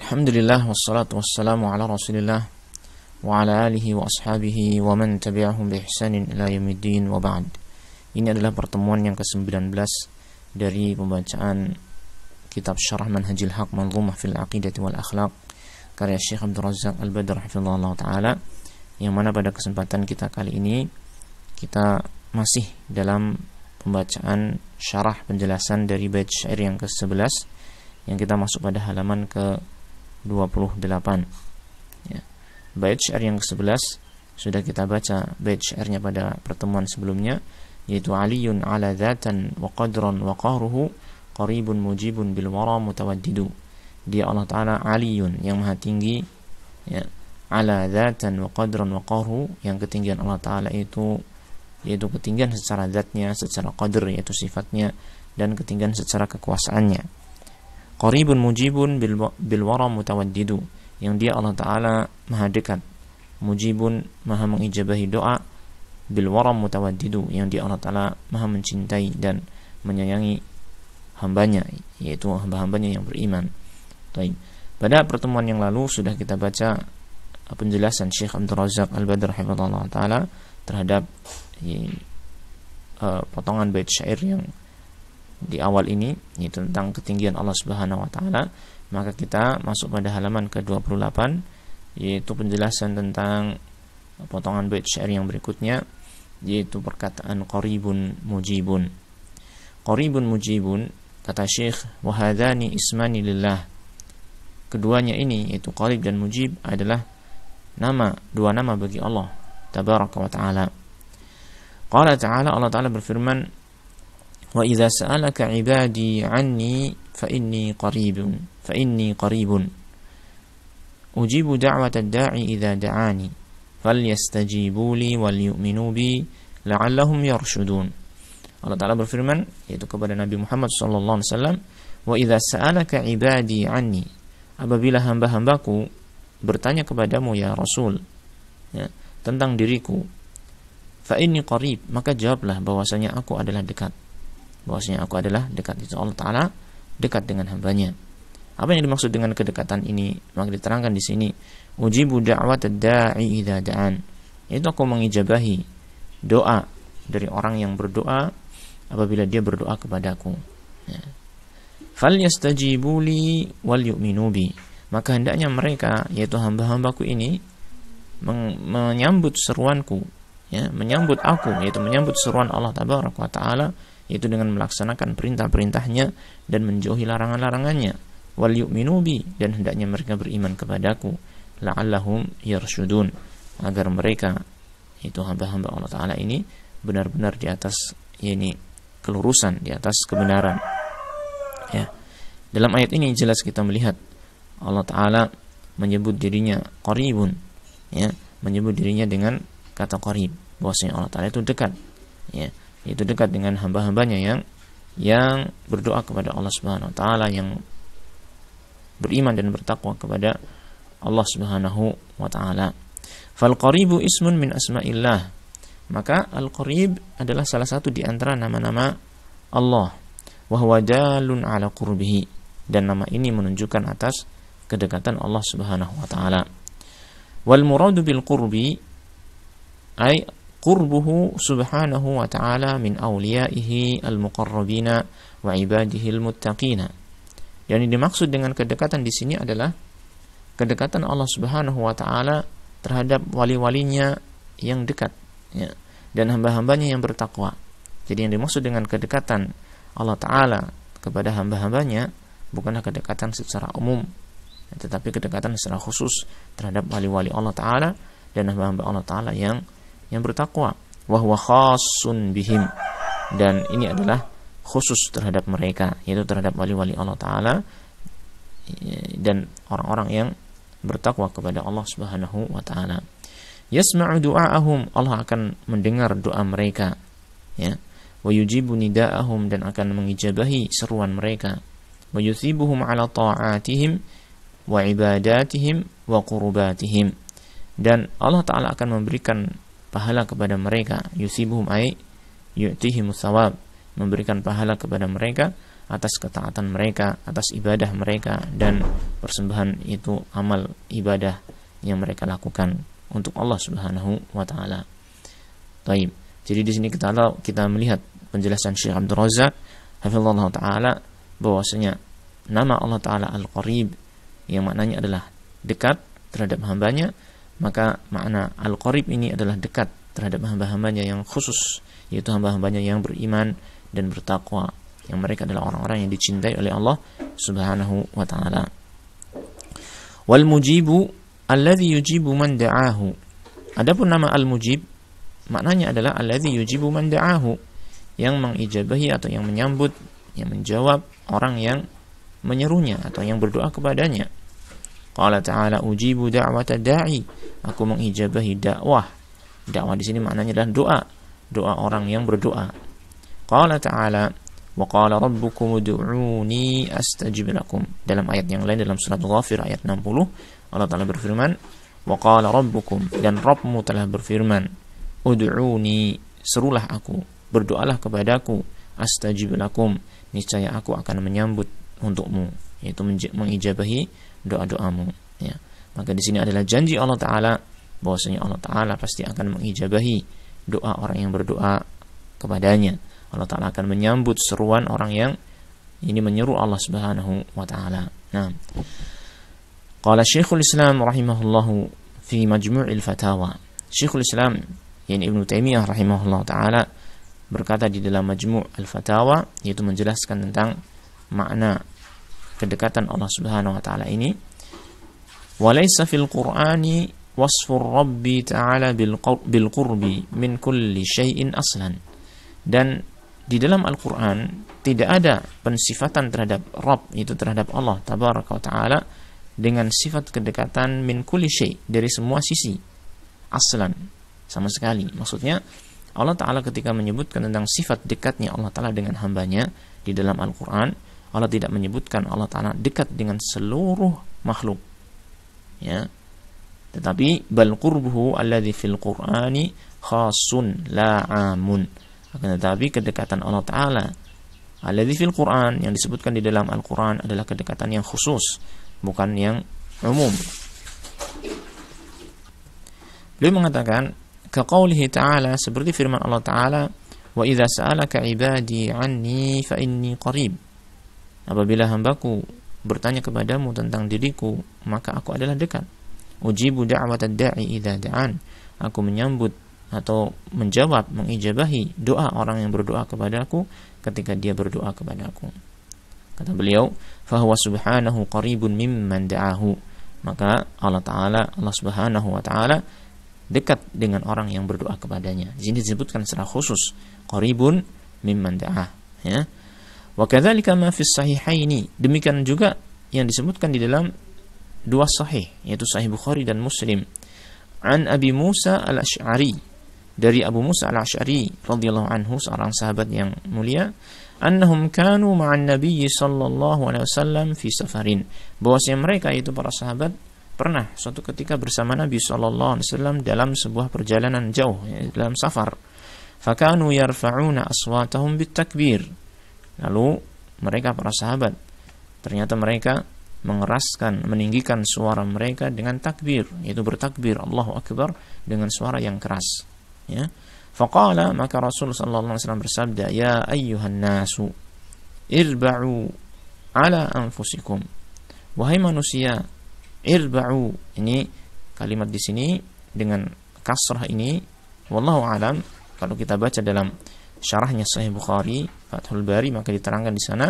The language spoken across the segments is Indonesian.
Alhamdulillah wassalatu wassalamu ala Rasulillah wa ala alihi wa ashabihi wa man tabi'ahum bi ihsanin ila yaumiddin wa ba'd. Ini adalah pertemuan yang ke-19 dari pembacaan kitab Syarah Manhajil Haq Manzumah fil Aqidati wal Akhlaq karya Syekh Abdul Razzaq Al-Badr hafizahullah taala, yang mana pada kesempatan kita kali ini kita masih dalam pembacaan syarah penjelasan dari bait syair yang ke-11 yang kita masuk pada halaman ke-28 ya. Bait syair yang ke-11 sudah kita baca bait syairnya pada pertemuan sebelumnya, yaitu aliyun ala dhatan wa qadran wa qahruhu qaribun mujibun bil wara mutawaddidu. Dia Allah Ta'ala aliyun, yang maha tinggi ya, ala dhatan wa qadran wa qahruhu, yang ketinggian Allah Ta'ala itu yaitu ketinggian secara zatnya, secara qadr yaitu sifatnya, dan ketinggian secara kekuasaannya. Qaribun mujibun bil wara mutawaddidu, yang dia Allah Ta'ala maha dekat, mujibun maha mengijabahi doa, bil wara mutawaddidu, yang dia Allah Ta'ala maha mencintai dan menyayangi hambanya, yaitu hamba-hambanya yang beriman. Baik. Pada pertemuan yang lalu sudah kita baca penjelasan Syekh Abdul Razzaq Al-Badr hafizahullah taala terhadap potongan bait syair yang di awal ini, yaitu tentang ketinggian Allah Subhanahu wa taala. Maka kita masuk pada halaman ke-28, yaitu penjelasan tentang potongan bait syair yang berikutnya, yaitu perkataan qaribun mujibun. Qaribun mujibun, kata Syekh, wa hadani ismani lillah. Keduanya ini, yaitu qarib dan mujib, adalah dua nama bagi Allah tabaraka wa taala. Qala ta'ala, Allah Ta'ala berfirman, wa idza sa'alaka 'ibadi 'anni fa inni qaribun ujibu da'watad da'i idza da'ani falyastajibu li wal yu'minu bi la'allahum yarshudun. Allah Ta'ala berfirman, yaitu kepada Nabi Muhammad sallallahu alaihi wasallam, wa idza sa'alaka 'ibadi 'anni, apabila hamba-hambaku bertanya kepadamu ya Rasul ya, tentang diriku, fa inni qarib, maka jawablah bahwasanya aku adalah dekat. Bahwasanya aku adalah dekat. Itu Allah Ta'ala dekat dengan hambanya. Apa yang dimaksud dengan kedekatan ini? Maka diterangkan di sini, ujibu da'watad da'i idza da'an, itu aku mengijabahi doa dari orang yang berdoa apabila dia berdoa kepadaku ya. Falyastajibu li wal yu'minu bi, maka hendaknya mereka, yaitu hamba-hambaku ini, menyambut seruanku ya, menyambut aku, yaitu menyambut seruan Allah tabaraka wa taala, yaitu dengan melaksanakan perintah-perintahnya dan menjauhi larangan-larangannya. Wal yu'minu bi, dan hendaknya mereka beriman kepadaku, la'allahum yarshudun, agar mereka, yaitu hamba-hamba Allah Ta'ala ini, benar-benar di atas kelurusan, di atas kebenaran ya. Dalam ayat ini jelas kita melihat Allah Ta'ala menyebut dirinya qaribun ya, menyebut dirinya dengan kata qarib, bahwasanya Allah Ta'ala itu dekat ya, itu dekat dengan hamba-hambanya yang berdoa kepada Allah Subhanahu wa taala, yang beriman dan bertakwa kepada Allah Subhanahu wa taala. Fal qaribu ismun min asma'illah, maka al-qarib adalah salah satu di antara nama-nama Allah, wa huwa dalun ala qurbihi, dan nama ini menunjukkan atas kedekatan Allah Subhanahu wa taala. Wal muradu bil qurbi ay qurbuhu subhanahu wa ta'ala min awliyaihi al-muqarrabina wa ibadihi al-muttaqina. Yang dimaksud dengan kedekatan di sini adalah kedekatan Allah Subhanahu wa ta'ala terhadap wali-walinya yang dekat ya, dan hamba-hambanya yang bertakwa. Jadi yang dimaksud dengan kedekatan Allah Ta'ala kepada hamba-hambanya bukanlah kedekatan secara umum, tetapi kedekatan secara khusus terhadap wali-wali Allah Ta'ala dan hamba-hamba Allah Ta'ala yang bertakwa. Wa huwa khassun bihim, dan ini adalah khusus terhadap mereka, yaitu terhadap wali-wali Allah Ta'ala dan orang-orang yang bertakwa kepada Allah Subhanahu wa ta'ala. Yasma'u du'a'ahum, Allah akan mendengar doa mereka ya. Wa yujibu nida'ahum, dan akan mengijabahi seruan mereka. Wa yuthibuhum ala ta'atihim wa ibadatihim wa qurbatihim, dan Allah Ta'ala akan memberikan pahala kepada mereka. Yusibuhum ay yu'tihimus thawab, memberikan pahala kepada mereka atas ketaatan mereka, atas ibadah mereka, dan persembahan itu amal ibadah yang mereka lakukan untuk Allah Subhanahu wa taala. Baik. Jadi di sini kita melihat penjelasan Syekh Abdul Razak hafizallahu taala bahwasanya nama Allah taala Al-Qarib yang maknanya adalah dekat terhadap hambanya, maka makna Al-Qarib ini adalah dekat terhadap hamba-hambanya yang khusus, yaitu hamba-hambanya yang beriman dan bertakwa, yang mereka adalah orang-orang yang dicintai oleh Allah Subhanahu wa taala. Wal mujibu alladzi yujibu man da'ahu. Adapun nama al-mujib maknanya adalah alladzi yujibu man da'ahu, yang mengijabahi atau yang menyambut, yang menjawab orang yang menyerunya atau yang berdoa kepadanya. Qala ta'ala ujibu da'wata da'i, aku mengijabahi dakwah. Dakwah di sini maknanya adalah doa, doa orang yang berdoa. Qala ta'ala wa qala rabbukum ud'uni astajib lakum. Dalam ayat yang lain dalam surat Ghafir ayat 60, Allah Ta'ala berfirman, wa qala rabbukum, dan Rabbmu telah berfirman, ud'uni, serulah aku, berdoalah kepadaku, astajib lakum, niscaya aku akan menyambut untukmu, yaitu mengijabahi doa-doamu. Ya. Maka di sini adalah janji Allah Ta'ala bahwasanya Allah Ta'ala pasti akan mengijabahi doa orang yang berdoa kepadanya. Allah Ta'ala akan menyambut seruan orang yang ini menyeru Allah Subhanahu wa Ta'ala. Nah, qala Syekhul Islam rahimahullahu fi Majmu'il Fatawa. Syekhul Islam yani Ibnu Taimiyah rahimahullah taala berkata di dalam Majmu' al-Fatawa, yaitu menjelaskan tentang makna kedekatan Allah Subhanahu wa taala ini, walaysa fil Qur'ani wasfur Rabbi ta'ala bil qurbi min kulli syai'in aslan. Dan di dalam Al-Quran tidak ada pensifatan terhadap Rabb, itu terhadap Allah Tabaraka wa ta'ala, dengan sifat kedekatan min kulli syai', dari semua sisi, aslan, sama sekali. Maksudnya Allah Ta'ala ketika menyebutkan tentang sifat dekatnya Allah Ta'ala dengan hambanya di dalam Al-Quran, Allah tidak menyebutkan Allah Ta'ala dekat dengan seluruh makhluk, ya, tetapi bal qurbuhu alladhi fil Qur'ani khasun la amun. Akan tetapi kedekatan Allah Ta'ala alladzi fil Quran, yang disebutkan di dalam Al-Quran, adalah kedekatan yang khusus, bukan yang umum. Beliau mengatakan kaqaulihi ta'ala, seperti firman Allah Ta'ala, wa idza sa'alaka ibadi anni fa inni qarib, apabila hambaku bertanya kepadamu tentang diriku, maka aku adalah dekat. Ujibu da'watad da'i idza da'an, aku menyambut atau menjawab, mengijabahi doa orang yang berdoa kepadaku ketika dia berdoa kepadaku. Kata beliau, fahuwa subhanahu qaribun mimman da'ahu, maka Allah Ta'ala, Allah Subhanahu wa ta'ala dekat dengan orang yang berdoa kepadanya. Di sini disebutkan secara khusus qaribun mimman da'ah, ya. Wa kadzalika ma fis sahihaini, demikian juga yang disebutkan di dalam dua sahih, yaitu Sahih Bukhari dan Muslim, an Abi Musa al-Asy'ari, dari Abu Musa al-Asy'ari radhiyallahu anhu, seorang sahabat yang mulia, annahum kanu ma'an nabiyyi sallallahu alaihi wasallam fi safarin, bahwasanya mereka itu para sahabat pernah suatu ketika bersama Nabi sallallahu alaihi wasallam dalam sebuah perjalanan jauh, ya, dalam safar. Fakanu yarfa'una aswatahum bitakbir, lalu mereka para sahabat ternyata mereka mengeraskan, meninggikan suara mereka dengan takbir, yaitu bertakbir Allahu Akbar dengan suara yang keras, ya. Faqala, maka Rasul sallallahu alaihi wasallam bersabda, ya ayyuhan nasu irba'u ala anfusikum, wahai manusia, irba'u, ini kalimat di sini dengan kasrah ini, wallahu alam, kalau kita baca dalam syarahnya Sahih Bukhari Fathul Bari, maka diterangkan di sana,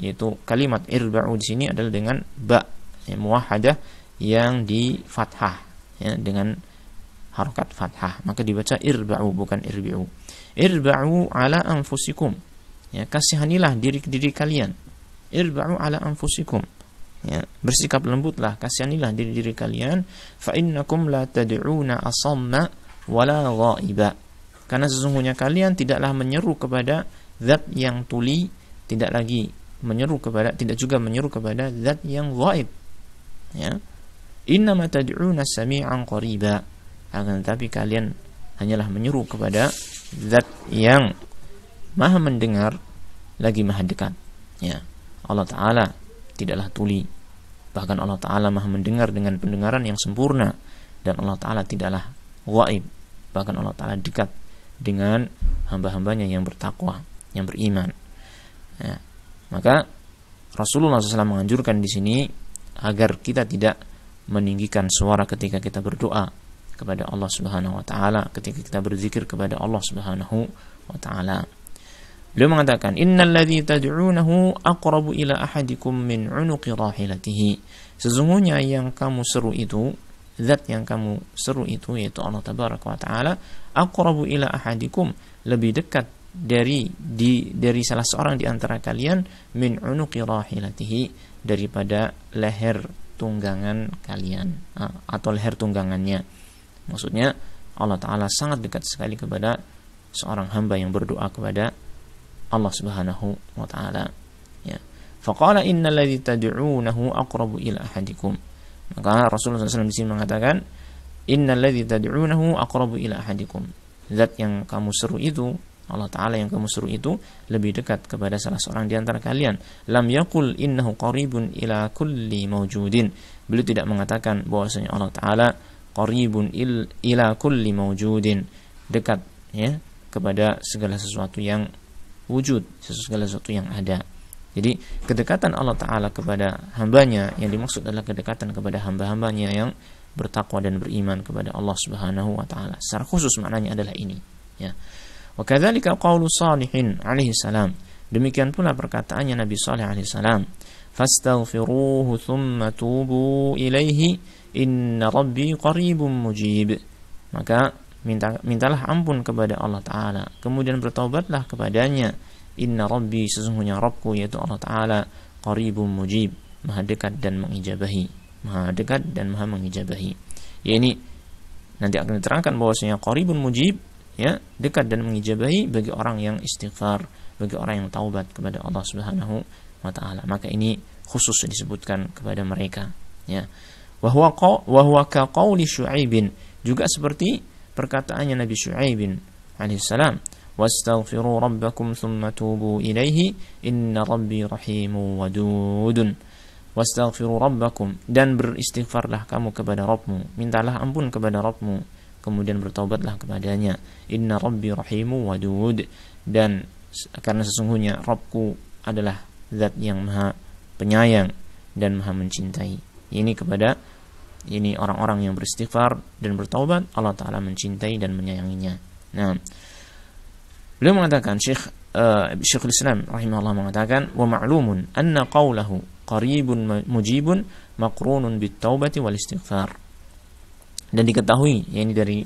yaitu kalimat irba'u di sini adalah dengan ba, ya, muwahhadah yang di fathah, ya, dengan harokat fathah, maka dibaca irba'u, bukan irbi'u. Irba'u ala anfusikum, ya, kasihanilah diri kalian. Irba'u ala anfusikum, ya, bersikap lembutlah, kasihanilah diri kalian. Fa innakum la tad'una asamma wala ghaiba, karena sesungguhnya kalian tidaklah menyeru kepada zat yang tuli, tidak juga menyeru kepada zat yang ghaib, ya. Innama tad'una sami'an qariba, akan tetapi kalian hanyalah menyeru kepada zat yang maha mendengar lagi maha dekat. Ya, Allah Ta'ala tidaklah tuli. Bahkan Allah Ta'ala Maha mendengar dengan pendengaran yang sempurna, dan Allah Ta'ala tidaklah ghaib. Bahkan Allah Ta'ala dekat dengan hamba-hambanya yang bertakwa, yang beriman. Ya, maka Rasulullah SAW menganjurkan di sini agar kita tidak meninggikan suara ketika kita berdoa kepada Allah Subhanahu wa Ta'ala, ketika kita berzikir kepada Allah Subhanahu wa Ta'ala. Beliau mengatakan, innal ladzi tad'unahu aqrabu ila ahadikum min 'unuqi rahilatihi. Sesungguhnya yang kamu seru itu, zat yang kamu seru itu, yaitu Allah Tabaraka wa Ta'ala, aqrabu ila ahadikum, lebih dekat dari salah seorang di antara kalian, min 'unuqi rahilatihi, daripada leher tunggangan kalian, atau leher tunggangannya. Maksudnya Allah Ta'ala sangat dekat sekali kepada seorang hamba yang berdoa kepada Allah Subhanahu wa Ta'ala. Ya. Faqala innal ladzi tad'unahu aqrabu ila ahadikum. Maka Rasulullah SAW di sini mengatakan, innal ladzi tad'unahu aqrabu ila ahadikum. Zat yang kamu seru itu, Allah Ta'ala yang kamu seru itu, lebih dekat kepada salah seorang di antara kalian. Lam yaqul innahu qaribun ila kulli mawjudin. Beliau tidak mengatakan bahwasanya Allah Ta'ala qaribun ila kulli mawjudin, dekat ya kepada segala sesuatu yang wujud, segala sesuatu yang ada. Jadi kedekatan Allah Ta'ala kepada hambanya, yang dimaksud adalah kedekatan kepada hamba-hambanya yang bertakwa dan beriman kepada Allah Subhanahu wa Ta'ala. Secara khusus maknanya adalah ini, ya. Wa kadzalika qaulu Shalihin alaihi salam. Demikian pula perkataannya Nabi Shalih alaihi salam, fastaghfiruhu thumma tubu ilaihi inna rabbi qaribun mujib. Maka mintalah ampun kepada Allah Ta'ala, kemudian bertaubatlah kepadanya. Inna rabbi, sesungguhnya Rabbku yaitu Allah Ta'ala, qaribun mujib, maha dekat dan mengijabahi, maha dekat dan maha mengijabahi. Ya, ini nanti akan diterangkan bahwasanya qaribun mujib, ya, dekat dan mengijabahi bagi orang yang istighfar, bagi orang yang taubat kepada Allah Subhanahu wa Ta'ala. Maka ini khusus disebutkan kepada mereka, ya. Wa huwa ka qauli Syu'aibin, juga seperti perkataannya Nabi Syu'aibin alaihissalam, wastaghfiru rabbakum thumma tubu ilaihi inna rabbi rahimu wadudun. Wastaghfiru rabbakum, dan beristighfarlah kamu kepada Rabbmu, mintalah ampun kepada Rabbmu, kemudian bertaubatlah kepadanya. Inna rabbi rahimu wadud, dan karena sesungguhnya Rabbku adalah zat yang maha penyayang dan maha mencintai. Ini kepada orang-orang yang beristighfar dan bertaubat, Allah Ta'ala mencintai dan menyayanginya. Nah, beliau mengatakan, Syekhul Islam rahimahullah mengatakan, wa ma'lumun anna qawlahu qaribun mujibun maqrunun bit taubati wal istighfar. Dan diketahui, ya, ini dari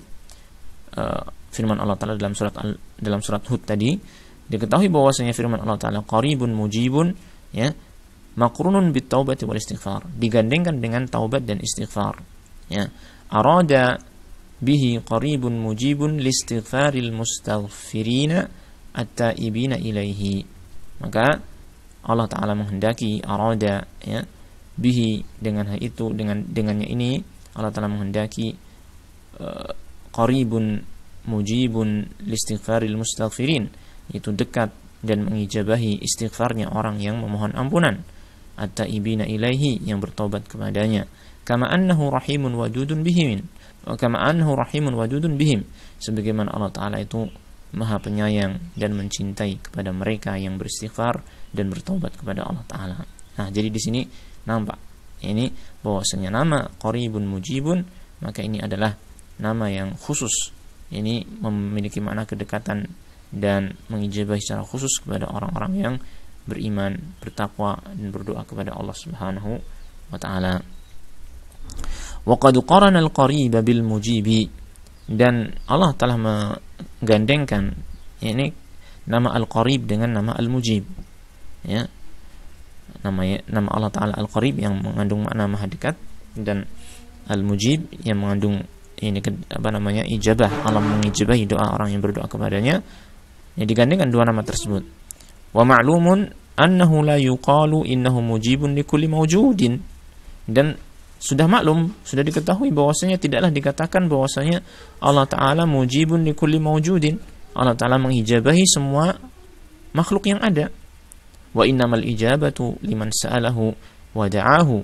firman Allah Ta'ala dalam surat Hud tadi, diketahui bahwasanya firman Allah Ta'ala qaribun mujibun, ya, maqrunun bit taubati wal istighfar, digandengkan dengan taubat dan istighfar, ya. Arada bihi qaribun mujibun listighfaril mustaghfirina at-taibina ilaihi. Maka Allah Ta'ala menghendaki, arada, ya, bihi, dengan hal itu, dengannya ini Allah Ta'ala menghendaki qaribun mujibun listighfaril mustaghfirin, itu dekat dan mengijabahi istighfarnya orang yang memohon ampunan, at-taibina ilaihi, yang bertobat kepadanya. Kama annahu rahimun wadudun bihim, kama annahu rahimun wadudun bihim, sebagaimana Allah Ta'ala itu maha penyayang dan mencintai kepada mereka yang beristighfar dan bertobat kepada Allah Ta'ala. Nah, jadi di sini nampak ini bahwasanya nama qaribun mujibun, maka ini adalah nama yang khusus, ini memiliki makna kedekatan dan mengijabahi secara khusus kepada orang-orang yang beriman, bertakwa dan berdoa kepada Allah Subhanahu wa Ta'ala. Wa qad qarana al-qariba bil mujibi, dan Allah telah menggandengkan ini nama al-qarib dengan nama al-mujib, ya. Nama Allah Ta'ala al-qarib yang mengandung makna maha dekat, dan al-mujib yang mengandung ijabah, Allah mengijabahi doa orang yang berdoa kepadanya, yang digandengkan dua nama tersebut. Wa ma'lumun annahu la yuqalu innahu mujibun likulli mawjudin, dan sudah maklum, sudah diketahui bahwasanya tidaklah dikatakan bahwasanya Allah Ta'ala mujibun likulli mawjudin, Allah Ta'ala mengijabahi semua makhluk yang ada. Wa innamal ijabatu liman sa'alahu wa da'ahu.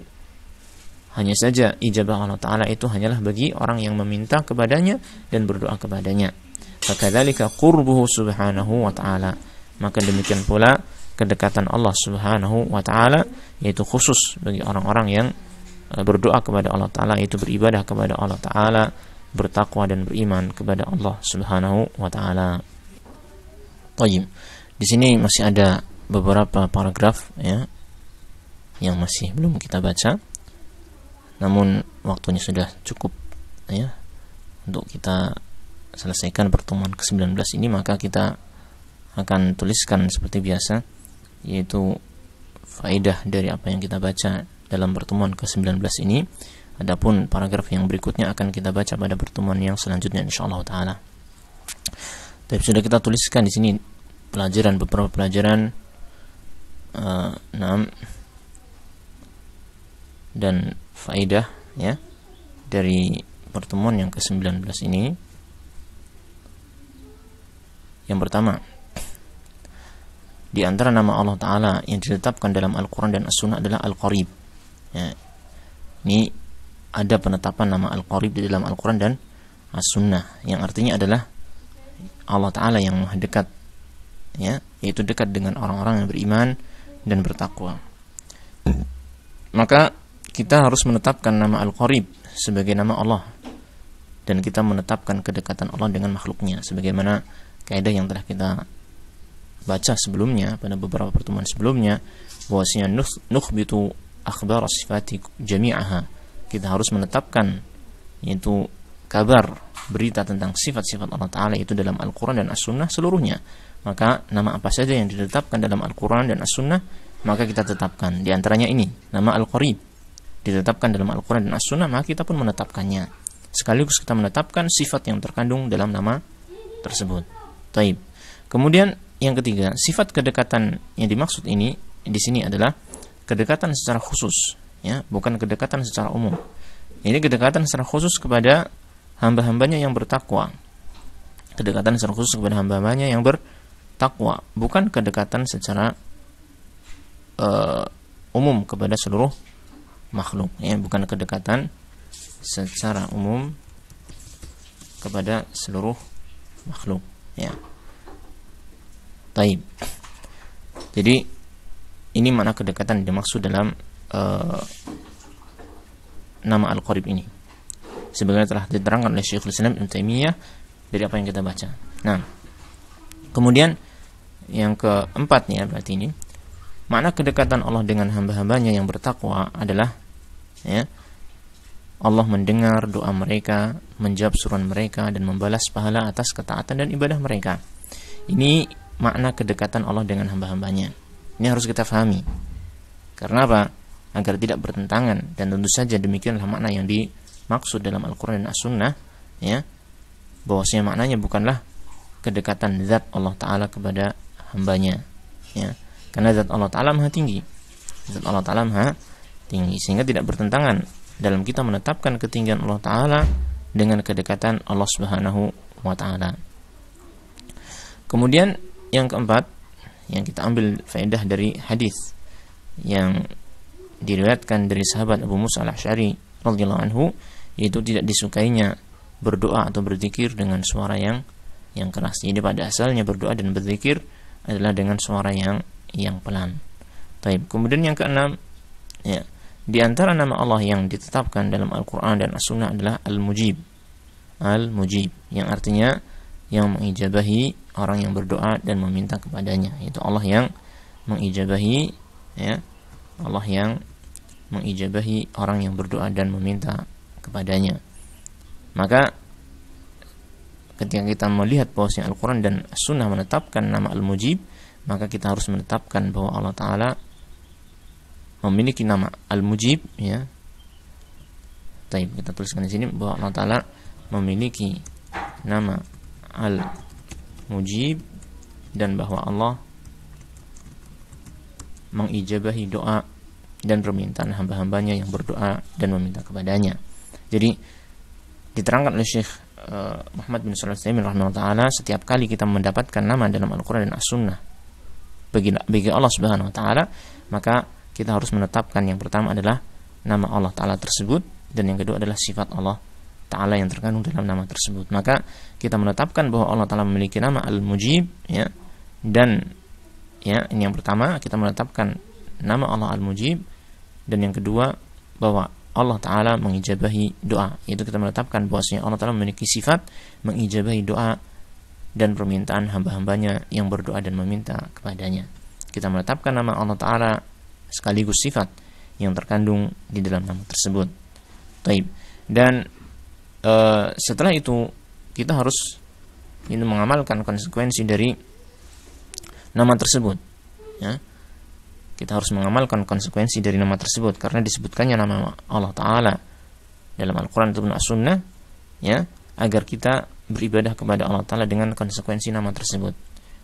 Hanya saja ijabah Allah Ta'ala itu hanyalah bagi orang yang meminta kepadanya dan berdoa kepadanya. Fakadzalika qurbuhu subhanahu wa ta'ala. Maka demikian pula kedekatan Allah Subhanahu wa ta'ala, yaitu khusus bagi orang-orang yang berdoa kepada Allah Ta'ala, yaitu beribadah kepada Allah Ta'ala, bertakwa dan beriman kepada Allah Subhanahu wa ta'ala. Baik. Di sini masih ada beberapa paragraf ya yang masih belum kita baca. Namun waktunya sudah cukup ya untuk kita selesaikan pertemuan ke-19 ini, maka kita akan tuliskan seperti biasa, yaitu faedah dari apa yang kita baca dalam pertemuan ke-19 ini. Adapun paragraf yang berikutnya akan kita baca pada pertemuan yang selanjutnya insyaallah taala. Tapi sudah kita tuliskan di sini beberapa pelajaran 6 dan faedah ya dari pertemuan yang ke-19 ini. Yang pertama, di antara nama Allah Ta'ala yang ditetapkan dalam Al-Quran dan As-Sunnah adalah Al-Qarib ya. Ini ada penetapan nama Al-Qarib di dalam Al-Quran dan As-Sunnah, yang artinya adalah Allah Ta'ala yang maha dekat ya, yaitu dekat dengan orang-orang yang beriman dan bertakwa. Maka kita harus menetapkan nama Al-Qarib sebagai nama Allah, dan kita menetapkan kedekatan Allah dengan makhluknya, sebagaimana kaidah yang telah kita baca sebelumnya pada beberapa pertemuan sebelumnya, bahwasanya nukhbitu akhbar sifati jami'aha. Kita harus menetapkan yaitu kabar, berita tentang sifat-sifat Allah Ta'ala itu dalam Al-Quran dan As-Sunnah seluruhnya. Maka nama apa saja yang ditetapkan dalam Al-Quran dan As-Sunnah, maka kita tetapkan. Di antaranya ini, nama Al-Qarib ditetapkan dalam Al-Quran dan As-Sunnah, maka kita pun menetapkannya. Sekaligus kita menetapkan sifat yang terkandung dalam nama tersebut. Taib. Kemudian yang ketiga, sifat kedekatan yang dimaksud ini di sini adalah kedekatan secara khusus, ya, bukan kedekatan secara umum. Ini kedekatan secara khusus kepada hamba-hambanya yang bertakwa. Kedekatan secara khusus kepada hamba-hambanya yang bertakwa, bukan kedekatan secara umum kepada seluruh makhluk, ya, bukan kedekatan secara umum kepada seluruh makhluk, ya. Taib. Jadi ini mana kedekatan dimaksud dalam nama Al-Qarib ini, sebagaimana telah diterangkan oleh Syekhul Islam Ibnu Taimiyah dari apa yang kita baca. Nah, kemudian yang keempat ya, berarti ini makna kedekatan Allah dengan hamba-hambanya yang bertakwa adalah ya, Allah mendengar doa mereka, menjawab seruan mereka, dan membalas pahala atas ketaatan dan ibadah mereka. Ini makna kedekatan Allah dengan hamba-hambanya. Ini harus kita fahami. Karena apa? Agar tidak bertentangan, dan tentu saja demikianlah makna yang dimaksud dalam Al-Quran dan As-Sunnah, ya, bahwasanya maknanya bukanlah kedekatan zat Allah Ta'ala kepada hambanya, ya, karena zat Allah Ta'ala maha tinggi, zat Allah Ta'ala maha tinggi, sehingga tidak bertentangan dalam kita menetapkan ketinggian Allah Ta'ala dengan kedekatan Allah Subhanahu wa Ta'ala. Kemudian yang keempat, yang kita ambil faedah dari hadis yang diriwayatkan dari sahabat Abu Musa Al-Asy'ari radhiyallahu anhu, yaitu tidak disukainya berdoa atau berzikir dengan suara yang keras. Jadi pada asalnya berdoa dan berzikir adalah dengan suara yang pelan. Baik. Kemudian yang keenam, ya, di antara nama Allah yang ditetapkan dalam Al-Quran dan As-Sunnah adalah Al-Mujib. Al-Mujib, yang artinya yang mengijabahi orang yang berdoa dan meminta kepadanya, yaitu Allah yang mengijabahi, ya, Allah yang mengijabahi orang yang berdoa dan meminta kepadanya. Maka ketika kita melihat bahwasanya Al-Quran dan As-Sunnah menetapkan nama Al-Mujib, maka kita harus menetapkan bahwa Allah Ta'ala memiliki nama Al-Mujib, ya. Baik, kita tuliskan di sini bahwa Allah Ta'ala memiliki nama Al-Mujib, dan bahwa Allah mengijabahi doa dan permintaan hamba-hambanya yang berdoa dan meminta kepadanya. Jadi diterangkan oleh Syekh Muhammad bin Shalih Al-Utsaimin rahimahullah ta'ala, setiap kali kita mendapatkan nama dalam Al-Quran dan As-Sunnah bagi Allah Subhanahu wa taala, maka kita harus menetapkan yang pertama adalah nama Allah taala tersebut, dan yang kedua adalah sifat Allah taala yang terkandung dalam nama tersebut. Maka kita menetapkan bahwa Allah taala memiliki nama Al-Mujib, ya. Dan ya, ini yang pertama, kita menetapkan nama Allah Al-Mujib, dan yang kedua bahwa Allah taala mengijabahi doa. Itu kita menetapkan bahwasanya Allah taala memiliki sifat mengijabahi doa dan permintaan hamba-hambanya yang berdoa dan meminta kepadanya. Kita menetapkan nama Allah taala sekaligus sifat yang terkandung di dalam nama tersebut. Taib. Dan setelah itu kita harus mengamalkan konsekuensi dari nama tersebut, ya. Kita harus mengamalkan konsekuensi dari nama tersebut, karena disebutkannya nama Allah taala dalam Al-Qur'an ataupun As-Sunnah, ya, agar kita beribadah kepada Allah taala dengan konsekuensi nama tersebut.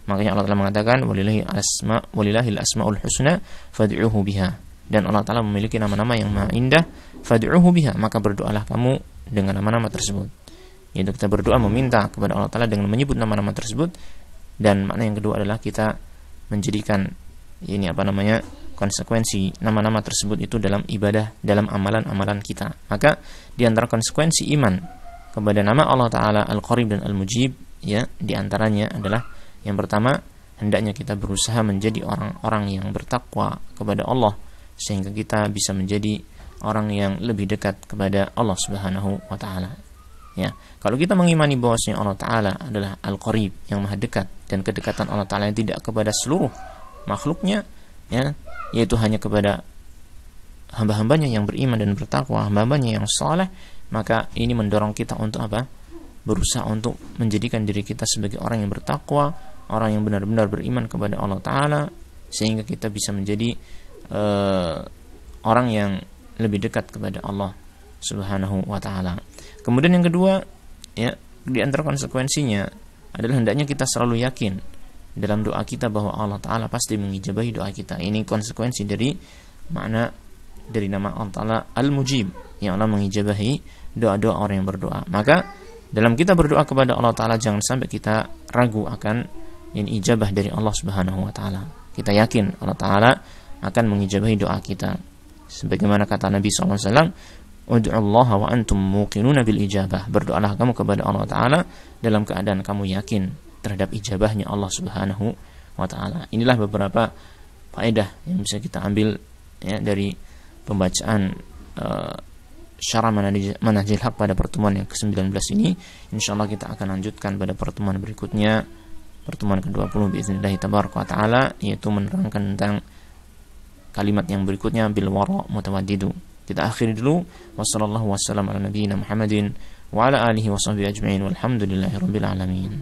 Makanya Allah taala mengatakan walillahil asmaul husna fad'uhu biha, dan Allah taala memiliki nama-nama yang maha indah, fad'uhu biha, maka berdoalah kamu dengan nama-nama tersebut. Yaitu kita berdoa meminta kepada Allah taala dengan menyebut nama-nama tersebut. Dan makna yang kedua adalah kita menjadikan konsekuensi nama-nama tersebut itu dalam ibadah, dalam amalan-amalan kita. Maka di antara konsekuensi iman kepada nama Allah taala Al-Qarib dan Al-Mujib, ya, di antaranya adalah yang pertama, hendaknya kita berusaha menjadi orang-orang yang bertakwa kepada Allah, sehingga kita bisa menjadi orang yang lebih dekat kepada Allah Subhanahu wa taala. Ya, kalau kita mengimani bahwasanya Allah taala adalah Al-Qarib, yang maha dekat, dan kedekatan Allah taala yang tidak kepada seluruh makhluknya, ya, yaitu hanya kepada hamba-hambanya yang beriman dan bertakwa, hamba-hambanya yang saleh, maka ini mendorong kita untuk apa? Berusaha untuk menjadikan diri kita sebagai orang yang bertakwa, orang yang benar-benar beriman kepada Allah taala, sehingga kita bisa menjadi orang yang lebih dekat kepada Allah Subhanahu wa taala. Kemudian yang kedua, ya, di antara konsekuensinya adalah hendaknya kita selalu yakin dalam doa kita bahwa Allah taala pasti mengijabahi doa kita. Ini konsekuensi dari makna dari nama Allah taala Al-Mujib, yang Allah mengijabahi doa-doa orang yang berdoa. Maka dalam kita berdoa kepada Allah taala, jangan sampai kita ragu akan ijabah dari Allah Subhanahu wa taala. Kita yakin Allah taala akan mengijabahi doa kita. Sebagaimana kata Nabi sallallahu alaihi wasallam, "Ud'ullaha wa antum muqinuna bil ijabah." Berdoalah kamu kepada Allah taala dalam keadaan kamu yakin terhadap ijabahnya Allah Subhanahu wa taala. Inilah beberapa faedah yang bisa kita ambil, ya, dari pembacaan Syarah Manhajil Haq pada pertemuan yang ke-19 ini. Insyaallah kita akan lanjutkan pada pertemuan berikutnya, pertemuan ke-20 biiznillah tabaraka wa taala, yaitu menerangkan tentang kalimat yang berikutnya, bil wara mutawaddidu. Kita akhiri dulu. Wassallallahu wasallam ala nabiyyina Muhammadin wa ala alihi wa sahbihi ajma'in walhamdulillahi rabbil alamin.